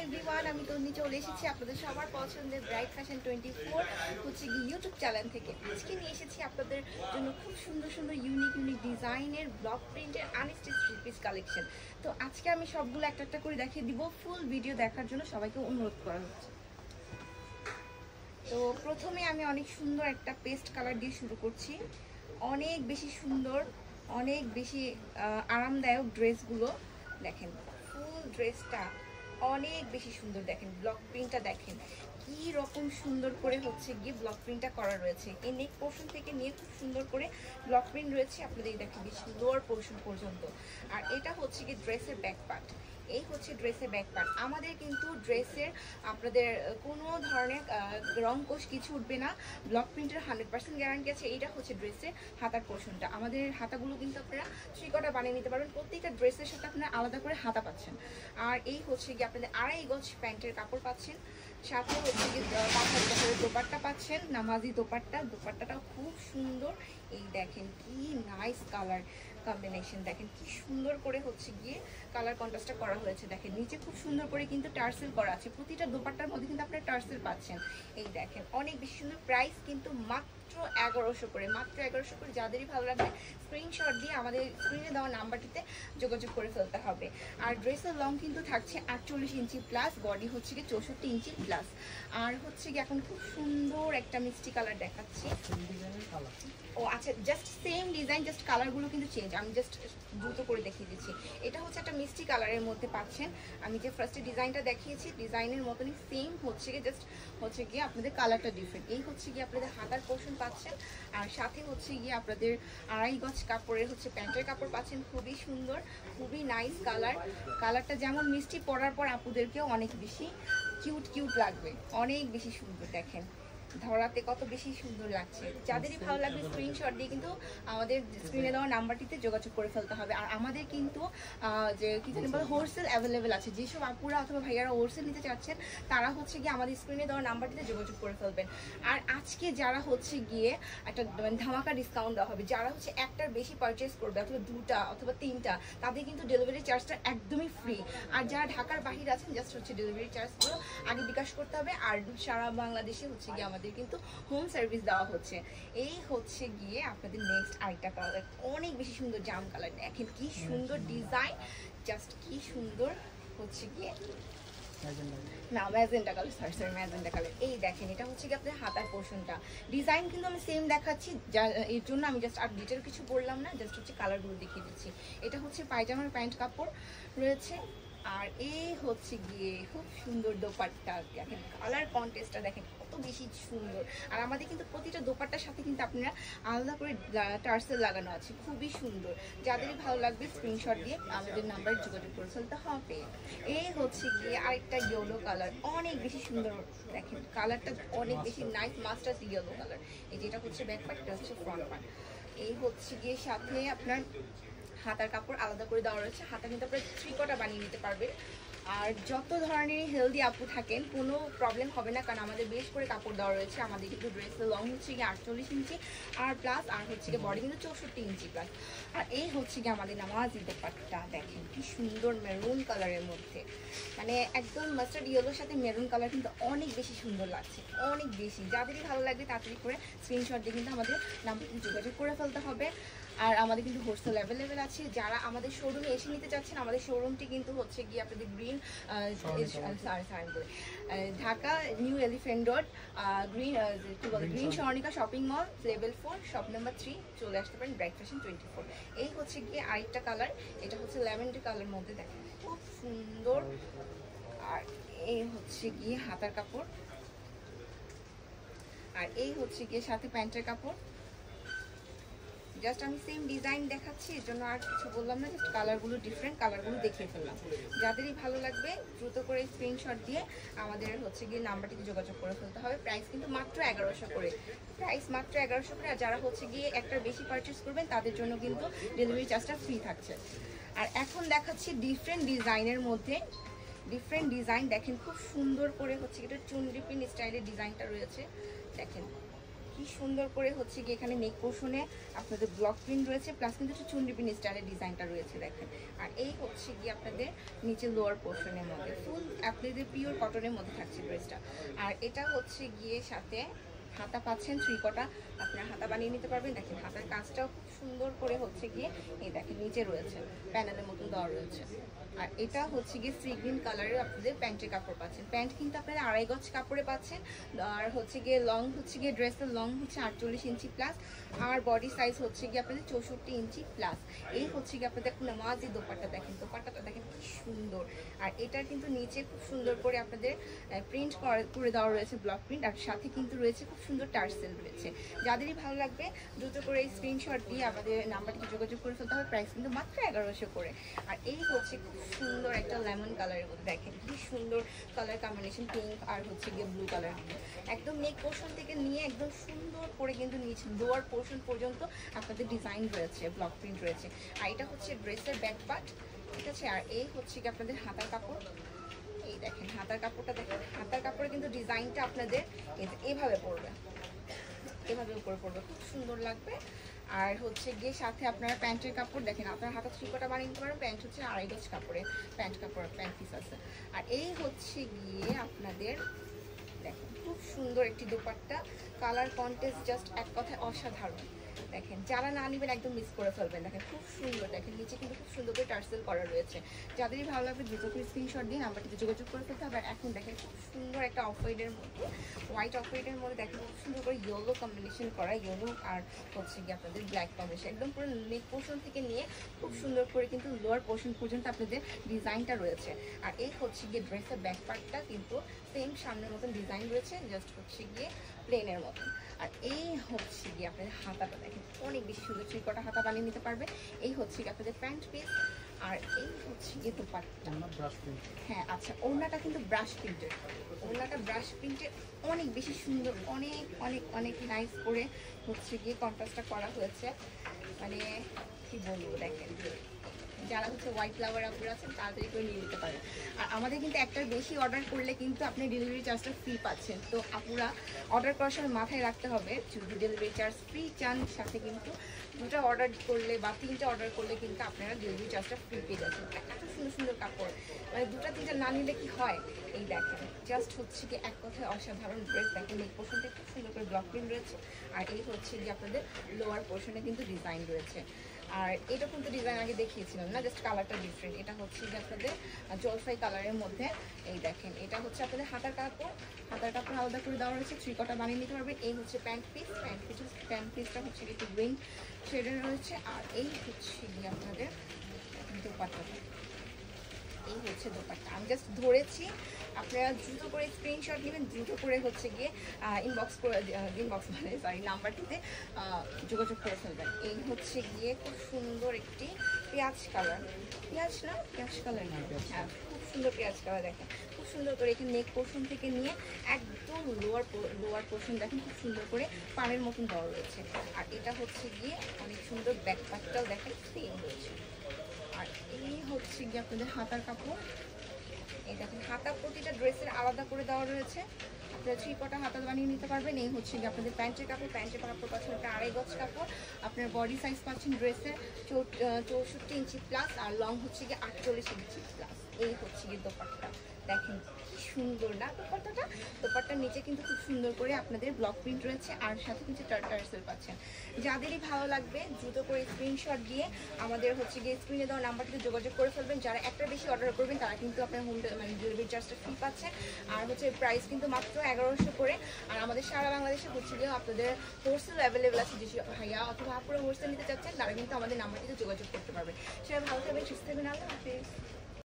Everyone, আমি তন্নি চলে এসেছি আপনাদের সবার পছন্দের ব্রাইট ফ্যাশন 24 হচ্ছে কি ইউটিউব চ্যানেল থেকে। আজকে নিয়ে এসেছি আপনাদের জন্য খুব সুন্দর সুন্দর ইউনিক ডিজাইনের ব্লক প্রিন্টের আনস্টিচ থ্রি পিস কালেকশন। তো আজকে আমি সবগুলো একটা একটা করে দেখিয়ে দিব। ফুল ভিডিও দেখার জন্য সবাইকে অনুরোধ করা হচ্ছে। তো প্রথমে আমি অনেক সুন্দর একটা পেস্ট কালার দিয়ে শুরু করছি। অনেক বেশি সুন্দর, অনেক বেশি আরামদায়ক ড্রেসগুলো দেখেন। ফুল ড্রেসটা অনেক বেশি সুন্দর, দেখেন ব্লক প্রিন্টটা দেখেন কি রকম সুন্দর করে হচ্ছে গিয়ে ব্লক প্রিন্টটা করা রয়েছে। এই নেক পোর্শন থেকে নিয়ে খুব সুন্দর করে ব্লক প্রিন্ট রয়েছে আপনাদের দেখেন লোয়ার পোর্শন পর্যন্ত। আর এটা হচ্ছে কি ড্রেসের ব্যাক পার্ট। এই হচ্ছে ড্রেসের ব্যাক পার্ট। আমাদের কিন্তু ড্রেসের আপনাদের কোনো ধরনের রং কোষ কিছু উঠবে না, ব্লক প্রিন্টের 100% গ্যারান্টি আছে। এইটা হচ্ছে ড্রেসের হাতার পোর্শনটা। আমাদের হাতাগুলো কিন্তু আপনারা থ্রি-কোয়ার্টার বানিয়ে নিতে পারবেন। প্রত্যেকটা ড্রেসের সাথে আপনারা আলাদা করে হাতা পাচ্ছেন। আর এই হচ্ছে কি আপনাদের 2.5 গজ প্যান্টের কাপড় পাচ্ছেন, সাথে হচ্ছে কি 5 বছরের দোপাট্টা পাচ্ছেন, নামাজি দোপাট্টা। দোপাট্টাটাও খুব সুন্দর। এই দেখেন কি নাইস কালার কম্বিনেশন, দেখেন কি সুন্দর করে হচ্ছে গিয়ে কালার কন্ট্রাস্টটা করা হয়েছে। দেখেন নিচে খুব সুন্দর করে কিন্তু টার্সেল করা আছে। প্রতিটা দোপাট্টার মধ্যে কিন্তু আপনারা টার্সেল পাচ্ছেন। এই দেখেন অনেক বেশি সুন্দর। প্রাইস কিন্তু মাত্র 1100 করে, মাত্র 1100 করে। যাদেরই ভালো লাগবে স্ক্রিনশট দিয়ে আমাদের স্ক্রিনে দেওয়া নাম্বারটিতে যোগাযোগ করে ফেলতে হবে। আর ড্রেসের লং কিন্তু থাকছে 48 ইঞ্চি প্লাস, বডি হচ্ছে কি 64 ইঞ্চি প্লাস। আর হচ্ছে কি এখন খুব সুন্দর একটা মিষ্টি কালার দেখাচ্ছি। ও আচ্ছা, জাস্ট সেম ডিজাইন, জাস্ট কালারগুলো কিন্তু চেঞ্জ। আমি জাস্ট দ্রুত করে দেখিয়ে দিচ্ছি। এটা হচ্ছে একটা মিষ্টি কালারের মধ্যে পাচ্ছেন। আমি যে ফার্স্টে ডিজাইনটা দেখিয়েছি ডিজাইনের মতনই সেম হচ্ছে গিয়ে, জাস্ট হচ্ছে গিয়ে আপনাদের কালারটা ডিফারেন্ট। এই হচ্ছে গিয়ে আপনাদের হাতার পোর্শন পাচ্ছেন। আর সাথে হচ্ছে গিয়ে আপনাদের 2.5 গজ কাপড়ের হচ্ছে প্যান্টের কাপড় পাচ্ছেন। খুবই সুন্দর, খুবই নাইস কালার। কালারটা যেমন মিষ্টি, পরার পর আপুদেরকেও অনেক বেশি কিউট লাগবে, অনেক বেশি সুন্দর। দেখেন ধরাতে কত বেশি সুন্দর লাগছে। যাদেরই ভালো লাগবে স্ক্রিনশট দিয়ে কিন্তু আমাদের স্ক্রিনে দেওয়া নাম্বারটিতে যোগাযোগ করে ফেলতে হবে। আর আমাদের কিন্তু যে কি জানি বলে হোলসেল অ্যাভেলেবেল আছে। যেসব আপুরা অথবা ভাইয়ারা হোলসেল নিতে চাচ্ছেন তারা হচ্ছে গিয়ে আমাদের স্ক্রিনে দেওয়া নাম্বারটিতে যোগাযোগ করে ফেলবেন। আর আজকে যারা হচ্ছে গিয়ে একটা ধামাকা ডিসকাউন্ট দেওয়া হবে, যারা হচ্ছে একটার বেশি পারচেস করবে অথবা 2টা অথবা 3টা, তাদের কিন্তু ডেলিভারি চার্জটা একদমই ফ্রি। আর যারা ঢাকার বাহিরে আছেন জাস্ট হচ্ছে ডেলিভারি চার্জগুলো আগে বিকাশ করতে হবে। আর সারা বাংলাদেশে হচ্ছে গিয়ে আমাদের কিন্তু হোম সার্ভিস দেওয়া হচ্ছে। এই হচ্ছে গিয়ে আপনাদের নেক্সট আরেকটা কালার, অনেক বেশি সুন্দর জাম কালার। দেখেন কি সুন্দর ডিজাইন, জাস্ট কি সুন্দর হচ্ছে গিয়ে না magenta colour, sorry magenta colour. এই দেখেন এটা হচ্ছে কি আপনাদের হাতার পোর্শনটা। ডিজাইন কিন্তু আমি সেম দেখাচ্ছি, এর জন্য আমি জাস্ট আর ডিটেল কিছু বললাম না, জাস্ট হচ্ছে কালারগুলো দেখিয়ে দিচ্ছি। এটা হচ্ছে পায়জামার প্যান্ট কাপড় রয়েছে। আর এই হচ্ছে গিয়ে খুব সুন্দর দোপাট্টা। দেখেন কালার কন্টেস্টটা দেখেন কত বেশি সুন্দর। আর আমাদের কিন্তু প্রতিটা দোপাট্টার সাথে কিন্তু আপনারা আলাদা করে টার্সেল লাগানো আছে, খুবই সুন্দর। যাদেরই ভালো লাগবে স্ক্রিনশট দিয়ে আমাদের নাম্বারে যোগাযোগ করে ফেলতে হবে। এই হচ্ছে গিয়ে আরেকটা ইয়েলো কালার, অনেক বেশি সুন্দর। দেখেন কালারটা অনেক বেশি নাইস, মাস্টার্ড ইয়েলো কালার। এই যেটা হচ্ছে ব্যাক পার্ট, এটা হচ্ছে ফ্রন্ট পার্ট। এই হচ্ছে গিয়ে সাথে আপনার হাতার কাপড় আলাদা করে দেওয়া রয়েছে। হাতা কিন্তু আপনারা থ্রি-কোয়ার্টার বানিয়ে নিতে পারবেন। আর যত ধরনের হেলদি আপু থাকেন কোনো প্রবলেম হবে না, কারণ আমাদের বেশ করে কাপড় দেওয়া রয়েছে। আমাদের কিন্তু ড্রেসের লং হচ্ছে গিয়ে 48 ইঞ্চি আর প্লাস, আর হচ্ছে গিয়ে বডি কিন্তু 64 ইঞ্চি প্লাস। আর এই হচ্ছে গিয়ে আমাদের নামাজি দোপাট্টা। দেখেন কি সুন্দর মেরুন কালারের মধ্যে, মানে একদম মাস্টার্ড ইয়েলোর সাথে মেরুন কালার কিন্তু অনেক বেশি সুন্দর লাগছে, অনেক বেশি। যাদেরই ভালো লাগবে তাড়াতাড়ি করে স্ক্রিনশট দিয়ে কিন্তু আমাদের নাম্বারে যোগাযোগ করে ফেলতে হবে। আর আমাদের কিন্তু হোলসেল অ্যাভেলেবেল আছে। যারা আমাদের শোরুমে এসে নিতে চাচ্ছেন, আমাদের শোরুমটি কিন্তু হচ্ছে গিয়ে আপনাদের green Dhaka new elephant road, green Swarnika shopping mall, level 4, shop number 3 চলে আসতে পারেন ব্রাইট ফ্যাশন 24। এই হচ্ছে গিয়ে আরেকটা কালার, এটা হচ্ছে ল্যাভেন্ডার কালার মধ্যে, দেখেন খুব সুন্দর। আর এই হচ্ছে গিয়ে হাতার কাপড়, আর এই হচ্ছে গিয়ে সাথে প্যান্টের কাপড়। জাস্ট আমি সেম ডিজাইন দেখাচ্ছি, এর জন্য আর কিছু বললাম না, জাস্ট কালারগুলো ডিফারেন্ট, কালারগুলো দেখিয়ে ফেললাম। যাদেরই ভালো লাগবে দ্রুত করে স্ক্রিনশট দিয়ে আমাদের হচ্ছে গিয়ে নাম্বারটিতে যোগাযোগ করে ফেলতে হবে। প্রাইস কিন্তু মাত্র 1100 করে, প্রাইস মাত্র 1100 করে। আর যারা হচ্ছে গিয়ে একটার বেশি পারচেস করবেন তাদের জন্য কিন্তু ডেলিভারি চার্জটা ফ্রি থাকছে। আর এখন দেখাচ্ছি ডিফারেন্ট ডিজাইনের মধ্যে, ডিফারেন্ট ডিজাইন। দেখেন খুব সুন্দর করে হচ্ছে এটা চুনরি পিন স্টাইলের ডিজাইনটা রয়েছে। দেখেন কি সুন্দর করে হচ্ছে গিয়ে এখানে নেক পোর্শনে আপনাদের ব্লক প্রিন্ট রয়েছে, প্লাস কিন্তু একটু চুনরি প্রিন্ট স্টাইলের ডিজাইনটা রয়েছে দেখেন। আর এই হচ্ছে গিয়ে আপনাদের নিচে লোয়ার পোর্শনের মধ্যে ফুল আপনাদের পিওর কটনের মধ্যে থাকছে ড্রেসটা। আর এটা হচ্ছে গিয়ে সাথে হাতা পাচ্ছেন 3 কটা, আপনারা হাতা বানিয়ে নিতে পারবেন। দেখেন হাতার কাজটাও খুব সুন্দর করে হচ্ছে গিয়ে এই দেখেন নিচে রয়েছে প্যানেলের মতন দেওয়া রয়েছে। আর এটা হচ্ছে গিয়ে সি গ্রিন কালারের আপনাদের প্যান্টের কাপড় পাচ্ছেন। প্যান্ট কিন্তু আপনারা 2.5 গজ কাপড়ে পাচ্ছেন। আর হচ্ছে গিয়ে লং হচ্ছে গিয়ে ড্রেসের লং হচ্ছে 48 ইঞ্চি প্লাস, আর বডি সাইজ হচ্ছে গিয়ে আপনাদের 64 ইঞ্চি প্লাস। এই হচ্ছে গিয়ে আপনাদের নামাজি দোপাট্টা দেখেন, দোপাট্টাটা দেখেন কি সুন্দর। আর এটার কিন্তু নিচে খুব সুন্দর করে আপনাদের প্রিন্ট করে দেওয়া রয়েছে ব্লক প্রিন্ট, আর সাথে কিন্তু রয়েছে খুব সুন্দর টার্সেল রয়েছে। যাদেরই ভালো লাগবে দ্রুত করে এই স্ক্রিনশট দিয়ে আমাদের নাম্বারটিতে যোগাযোগ করে ফেলতে হবে। প্রাইস কিন্তু মাত্র 1100 করে। আর এই হচ্ছে খুব সুন্দর একটা লেমন কালারের মধ্যে দেখেন কি সুন্দর কালার কম্বিনেশন, পিঙ্ক আর হচ্ছে গিয়ে ব্লু কালার। একদম নেক পোর্শন থেকে নিয়ে একদম সুন্দর করে কিন্তু নিচে লোয়ার পোর্শন পর্যন্ত আপনাদের ডিজাইন রয়েছে, ব্লক প্রিন্ট রয়েছে। আর এটা হচ্ছে ড্রেসের ব্যাক পার্ট, ঠিক আছে। আর এই হচ্ছে কি আপনাদের হাতার কাপড়, এই দেখেন হাতার কাপড়টা দেখেন। হাতার কাপড়ে কিন্তু ডিজাইনটা আপনাদের এভাবে পড়বে, এভাবে উপরে পড়বে, খুব সুন্দর লাগবে। আর হচ্ছে গিয়ে সাথে আপনারা প্যান্টের কাপড় দেখেন, আপনার হাতা 3 কটা বানিয়ে নিতে পারেন। প্যান্ট হচ্ছে 2.5 গজ কাপড়ে প্যান্ট পিস আছে। আর এই হচ্ছে গিয়ে আপনাদের দেখেন খুব সুন্দর একটি দোপাট্টা, কালার কন্টেস্ট জাস্ট এক কথায় অসাধারণ। দেখেন যারা না নেবেন একদম মিস করে ফেলবেন। দেখেন খুব সুন্দর, দেখেন নিচে কিন্তু খুব সুন্দর করে টার্সেল করা রয়েছে। যাদেরই ভালো লাগবে দ্রুত করে স্ক্রিনশট দিয়ে নাম্বারটিতে যোগাযোগ করে ফেলতে হবে। আর এখন দেখেন খুব সুন্দর একটা অফ হোয়াইটের মধ্যে, হোয়াইট অফ হোয়াইটের মধ্যে দেখেন খুব সুন্দর করে ইয়েলো কম্বিনেশন করা, ইয়েলো আর হচ্ছে গিয়ে আপনাদের ব্ল্যাক কম্বিনেশন। একদম পুরো নেক পোর্শন থেকে নিয়ে খুব সুন্দর করে কিন্তু লোয়ার পোর্শন পর্যন্ত আপনাদের ডিজাইনটা রয়েছে। আর এই হচ্ছে গিয়ে ড্রেসের ব্যাক পার্টটা কিন্তু সেম সামনের মতন ডিজাইন রয়েছে, জাস্ট হচ্ছে গিয়ে প্লেনের মতন। আর এই হচ্ছে গিয়ে আপনাদের হাতাটা দেখেন অনেক বেশি সুন্দর, 3 কটা হাতা বানিয়ে নিতে পারবে। এই হচ্ছে গিয়ে আপনাদের প্যান্ট পিস। আর এই হচ্ছে গিয়ে দোপাট্টা, হ্যাঁ আচ্ছা ওড়নাটা কিন্তু ব্রাশ প্রিন্টের, ওড়নাটা ব্রাশ প্রিন্টের অনেক বেশি সুন্দর, অনেক অনেক অনেক নাইস করে হচ্ছে গিয়ে কন্ট্রাস্টটা করা হয়েছে। মানে কি বলবো, দেখেন যারা হচ্ছে হোয়াইট লাভার আপনারা আছেন তাড়াতাড়ি করে নিয়ে নিতে পারেন। আর আমাদের কিন্তু একটার বেশি অর্ডার করলে কিন্তু আপনি ডেলিভারি চার্জটা ফ্রি পাচ্ছেন। তো আপনারা অর্ডার করার সময় মাথায় রাখতে হবে, যদি ডেলিভারি চার্জ ফ্রি চান সাথে কিন্তু 2টা অর্ডার করলে বা 3টা অর্ডার করলে কিন্তু আপনারা ডেলিভারি চার্জটা ফ্রি পেয়ে যাচ্ছেন। এত সুন্দর সুন্দর কাপড়, মানে 2টা 3টা না নিলে কি হয়, এই দেখেন জাস্ট হচ্ছে কি এক কথায় অসাধারণ ড্রেস। দেখেন এই পোর্শনটা খুব সুন্দর করে ব্লক প্রিন্ট রয়েছে। আর এই হচ্ছে কি আপনাদের লোয়ার পোর্শনে কিন্তু ডিজাইন রয়েছে। আর এটা কিন্তু ডিজাইন আগে দেখিয়েছিলাম না, জাস্ট কালারটা ডিফারেন্ট। এটা হচ্ছে যে আপনাদের জলপাই কালারের মধ্যে, এই দেখেন এটা হচ্ছে আপনাদের হাতার কাপড়, হাতার কাপড় আলাদা করে দেওয়া রয়েছে, 3 কটা বানিয়ে নিতে পারবেন। এই হচ্ছে প্যান্ট পিসটা হচ্ছে একটু গ্রিন শেডের রয়েছে। আর এই হচ্ছে গিয়ে আপনাদের দোপাট্টাটা, এই হচ্ছে দোপাট্টা। আমি জাস্ট ধরেছি, আপনারা দ্রুত করে স্ক্রিনশট নেবেন, দ্রুত করে হচ্ছে গিয়ে ইনবক্স মানে সরি নাম্বারটিতে যোগাযোগ করে ফেলবেন। এই হচ্ছে গিয়ে খুব সুন্দর একটি পেঁয়াজ কালার, পেঁয়াজ কালার না, হ্যাঁ খুব সুন্দর পেঁয়াজ কালার। দেখেন খুব সুন্দর করে এখানে নেক পোর্শন থেকে নিয়ে একদম লোয়ার পোর্শন দেখেন খুব সুন্দর করে পাড়ের মতন দেওয়া রয়েছে। আর এটা হচ্ছে গিয়ে অনেক সুন্দর ব্যাক পার্টটাও দেখেন সেম রয়েছে। আর এই হচ্ছে গিয়ে আপনাদের হাতার কাপড়, এই দেখেন হাতা প্রতিটা ড্রেসের আলাদা করে দেওয়া রয়েছে, আপনারা 3 কটা হাতা বানিয়ে নিতে পারবেন। এই হচ্ছে গিয়ে আপনাদের প্যান্টের কাপড় পাচ্ছেন একটা 2.5 গজ কাপড়, আপনার বডি সাইজ পাচ্ছেন ড্রেসের 64 ইঞ্চি প্লাস, আর লং হচ্ছে গিয়ে 48 ইঞ্চি প্লাস। এই হচ্ছে গিয়ে দোপাট্টা, দেখেন কি সুন্দর না দোপাট্টাটা। দোপাট্টার নিচে কিন্তু খুব সুন্দর করে আপনাদের ব্লক প্রিন্ট রয়েছে, আর সাথে কিন্তু টার্সেল পাচ্ছেন। যাদেরই ভালো লাগবে দ্রুত করে স্ক্রিনশট দিয়ে আমাদের হচ্ছে গিয়ে স্ক্রিনে দেওয়া নাম্বারটিতে যোগাযোগ করে ফেলবেন। যারা একটার বেশি অর্ডার করবেন তারা কিন্তু আপনার মানে ডেলিভারি চার্জটা ফ্রি পাচ্ছেন। আর হচ্ছে প্রাইস কিন্তু মাত্র 1100 করে। আর আমাদের সারা বাংলাদেশে হচ্ছে গিয়ে আপনাদের হোলসেল অ্যাভেলেবেল আছে, যে ভাইয়া অথবা আপুরা হোলসেল নিতে চাচ্ছেন তারা কিন্তু আমাদের নাম্বারটিতে যোগাযোগ করতে পারবেন। সবাই ভালো থাকবেন, সুস্থ থাকবেন, আল্লাহ হাফেজ।